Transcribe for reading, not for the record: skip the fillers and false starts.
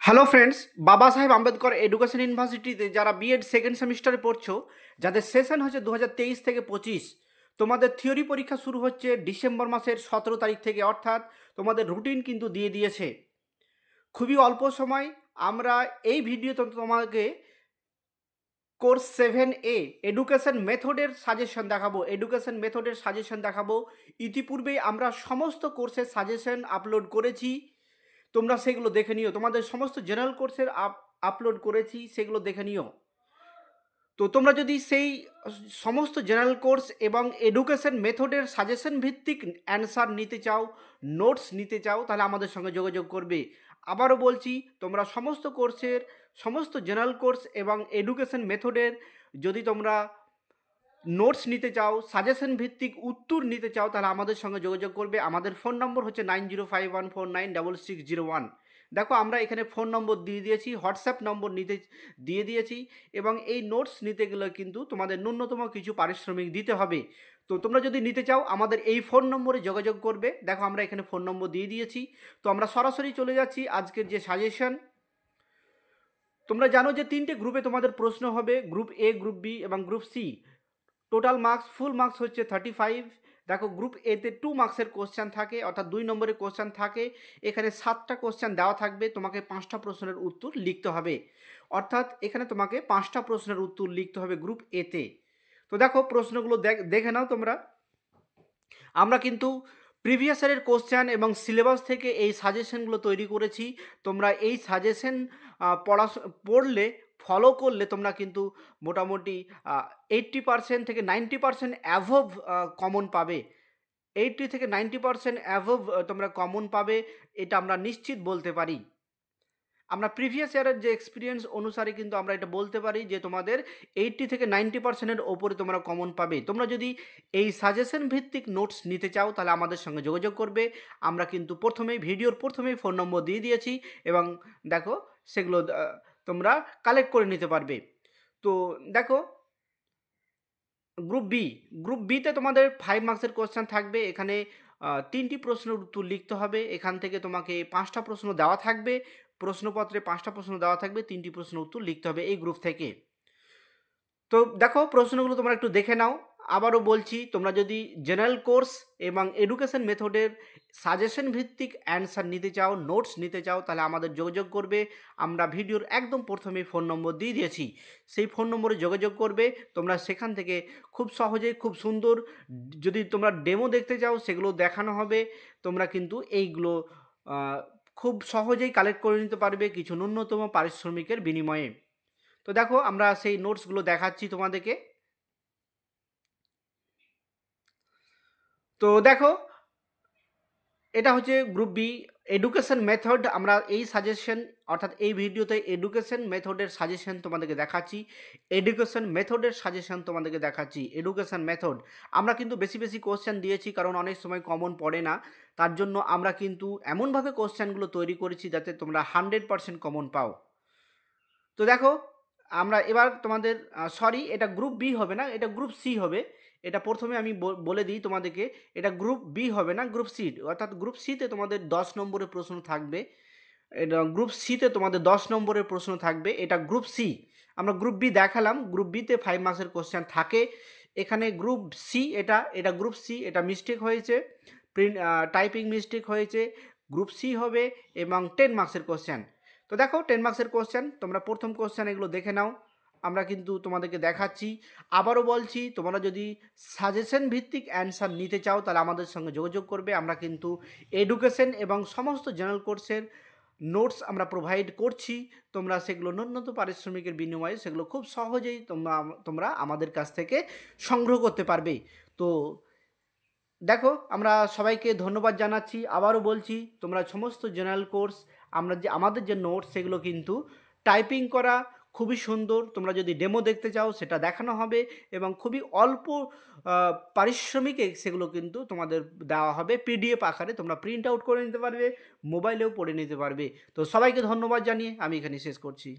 Hello friends, বাবা সাহেব Ambedkar education ইউনিভার্সিটিতে যারা বিএড সেকেন্ড সেমিস্টারে পড়ছো, যাদের সেশন হচ্ছে 2023 থেকে 25, তোমাদের থিওরি পরীক্ষা শুরু হচ্ছে ডিসেম্বর মাসের 17 তারিখ থেকে, অর্থাৎ তোমাদের রুটিন কিন্তু দিয়ে দিয়েছে। খুবই অল্প সময় আমরা এই ভিডিওতে তোমাকে কোর্স 7A এডুকেশন মেথডের সাজেশন দেখাবো। ইতিপূর্বেই আমরা সমস্ত কোর্সের সাজেশন আপলোড করেছি, তোমরা সেগুলো দেখে নিও। তোমাদের সমস্ত জেনারেল কোর্সের আপলোড করেছি, সেগুলো দেখে নিও। তো তোমরা যদি সেই সমস্ত জেনারেল কোর্স এবং এডুকেশন মেথডের সাজেশন ভিত্তিক অ্যান্সার নিতে চাও, নোটস নিতে চাও, তাহলে আমাদের সঙ্গে যোগাযোগ করবে। আবারও বলছি, তোমরা সমস্ত কোর্সের সমস্ত জেনারেল কোর্স এবং এডুকেশন মেথডের যদি তোমরা নোটস নিতে চাও, সাজেশন ভিত্তিক উত্তর নিতে চাও, তাহলে আমাদের সঙ্গে যোগাযোগ করবে। আমাদের ফোন নম্বর হচ্ছে 9051496601। দেখো, আমরা এখানে ফোন নম্বর দিয়ে দিয়েছি, হোয়াটসঅ্যাপ নম্বর দিয়ে দিয়েছি, এবং এই নোটস নিতে গেলে কিন্তু তোমাদের ন্যূনতম কিছু পারিশ্রমিক দিতে হবে। তো তোমরা যদি নিতে চাও আমাদের এই ফোন নম্বরে যোগাযোগ করবে। দেখো, আমরা এখানে ফোন নম্বর দিয়ে দিয়েছি। তো আমরা সরাসরি চলে যাচ্ছি আজকের যে সাজেশন। তোমরা জানো যে 3টে গ্রুপে তোমাদের প্রশ্ন হবে, গ্রুপ এ, গ্রুপ বি এবং group C. Total marks, full marks হচ্ছে 35। দেখো, গ্রুপ এতে 2 মার্কসের কোশ্চেন থাকে, অর্থাৎ 2 নম্বরের কোশ্চেন থাকে। এখানে 7টা কোশ্চেন দেওয়া থাকবে, তোমাকে 5টা প্রশ্নের উত্তর লিখতে হবে। অর্থাৎ এখানে তোমাকে 5টা প্রশ্নের উত্তর লিখতে হবে গ্রুপ এতে। তো দেখো, প্রশ্নগুলো দেখে নাও তোমরা। আমরা কিন্তু প্রিভিয়াস ইয়ারের কোশ্চেন এবং সিলেবাস থেকে এই সাজেশনগুলো তৈরি করেছি। তোমরা এই সাজেশন পড়লে, ফলো করলে তোমরা কিন্তু মোটামুটি 80% থেকে 90% অ্যাভভ কমন পাবে। 80 থেকে 90% অ্যাভভ তোমরা কমন পাবে, এটা আমরা নিশ্চিত বলতে পারি। আমরা প্রিভিয়াস ইয়ারের যে এক্সপিরিয়েন্স অনুসারে কিন্তু আমরা এটা বলতে পারি যে তোমাদের 80 থেকে 90%-এর ওপরে তোমরা কমন পাবে। তোমরা যদি এই সাজেশন ভিত্তিক নোটস নিতে চাও, তাহলে আমাদের সঙ্গে যোগাযোগ করবে। আমরা কিন্তু ভিডিওর প্রথমেই ফোন নম্বর দিয়ে দিয়েছি, এবং দেখো সেগুলো তোমরা কালেক্ট করে নিতে পারবে। তো দেখো, গ্রুপ বিতে তোমাদের 5 মার্কসের কোশ্চেন থাকবে। এখানে 3টি প্রশ্নের উত্তর লিখতে হবে। এখান থেকে তোমাকে 5টা প্রশ্ন দেওয়া থাকবে, প্রশ্নপত্রে 5টা প্রশ্ন দেওয়া থাকবে, 3টি প্রশ্নের উত্তর লিখতে হবে এই গ্রুপ থেকে। তো দেখো, প্রশ্নগুলো তোমরা একটু দেখে নাও। আবারও বলছি, তোমরা যদি জেনারেল কোর্স এবং এডুকেশন মেথডের সাজেশন ভিত্তিক অ্যান্সার নিতে চাও, নোটস নিতে চাও, তাহলে আমাদের যোগাযোগ করবে। আমরা ভিডিওর একদম প্রথমেই ফোন নম্বর দিয়ে দিয়েছি, সেই ফোন নম্বরে যোগাযোগ করবে। তোমরা সেখান থেকে খুব সহজেই, খুব সুন্দর, যদি তোমরা ডেমো দেখতে চাও সেগুলো দেখানো হবে। তোমরা কিন্তু এইগুলো খুব সহজেই কালেক্ট করে নিতে পারবে কিছু ন্যূনতম পারিশ্রমিকের বিনিময়ে। তো দেখো, আমরা সেই নোটসগুলো দেখাচ্ছি তোমাদেরকে। তো দেখো, এটা হচ্ছে গ্রুপ বি এডুকেশন মেথড। আমরা এই সাজেশন, অর্থাৎ এই ভিডিওতে এডুকেশন মেথডের সাজেশন তোমাদেরকে দেখাচ্ছি। এডুকেশন মেথড আমরা কিন্তু বেশি বেশি কোশ্চেন দিয়েছি, কারণ অনেক সময় কমন পড়ে না। তার জন্য আমরা কিন্তু এমনভাবে কোশ্চেনগুলো তৈরি করেছি যাতে তোমরা 100% কমন পাও। তো দেখো, আমরা এবার তোমাদের এটা গ্রুপ বি হবে না, এটা গ্রুপ সি হবে। এটা প্রথমে আমি বলে দিই তোমাদেরকে, এটা গ্রুপ বি হবে না, গ্রুপ সি। অর্থাৎ গ্রুপ সিতে তোমাদের 10 নম্বরের প্রশ্ন থাকবে। এটা গ্রুপ সিতে তোমাদের 10 নম্বরের প্রশ্ন থাকবে, এটা গ্রুপ সি। আমরা গ্রুপ বি দেখালাম, গ্রুপ বিতে 5 মার্কসের কোশ্চেন থাকে। এখানে গ্রুপ সি, এটা গ্রুপ সি, এটা মিস্টেক হয়েছে, টাইপিং মিস্টেক হয়েছে। গ্রুপ সি হবে এবং 10 মার্কসের কোশ্চেন। তো দেখো, 10 মার্কসের কোশ্চেন, তোমরা প্রথম কোশ্চেন এগুলো দেখে নাও। আমরা কিন্তু তোমাদেরকে দেখাচ্ছি। আবারও বলছি, তোমরা যদি সাজেশন ভিত্তিক অ্যান্সার নিতে চাও, তাহলে আমাদের সঙ্গে যোগাযোগ করবে। আমরা কিন্তু এডুকেশন এবং সমস্ত জেনারেল কোর্সের নোটস আমরা প্রোভাইড করছি। তোমরা সেগুলো ন্যূনতম পারিশ্রমিকের বিনিময়ে সেগুলো খুব সহজেই তোমরা আমাদের কাছ থেকে সংগ্রহ করতে পারবে। তো দেখো, আমরা সবাইকে ধন্যবাদ জানাচ্ছি। আবারও বলছি, তোমরা সমস্ত জেনারেল কোর্স, আমাদের যে নোটস, সেগুলো কিন্তু টাইপিং করা, খুবই সুন্দর। তোমরা যদি ডেমো দেখতে চাও, সেটা দেখানো হবে, এবং খুবই অল্প পারিশ্রমিকে সেগুলো কিন্তু তোমাদের দেওয়া হবে পিডিএফ আকারে। তোমরা প্রিন্ট আউট করে নিতে পারবে, মোবাইলেও পড়ে নিতে পারবে। তো সবাইকে ধন্যবাদ জানিয়ে আমি এখানে শেষ করছি।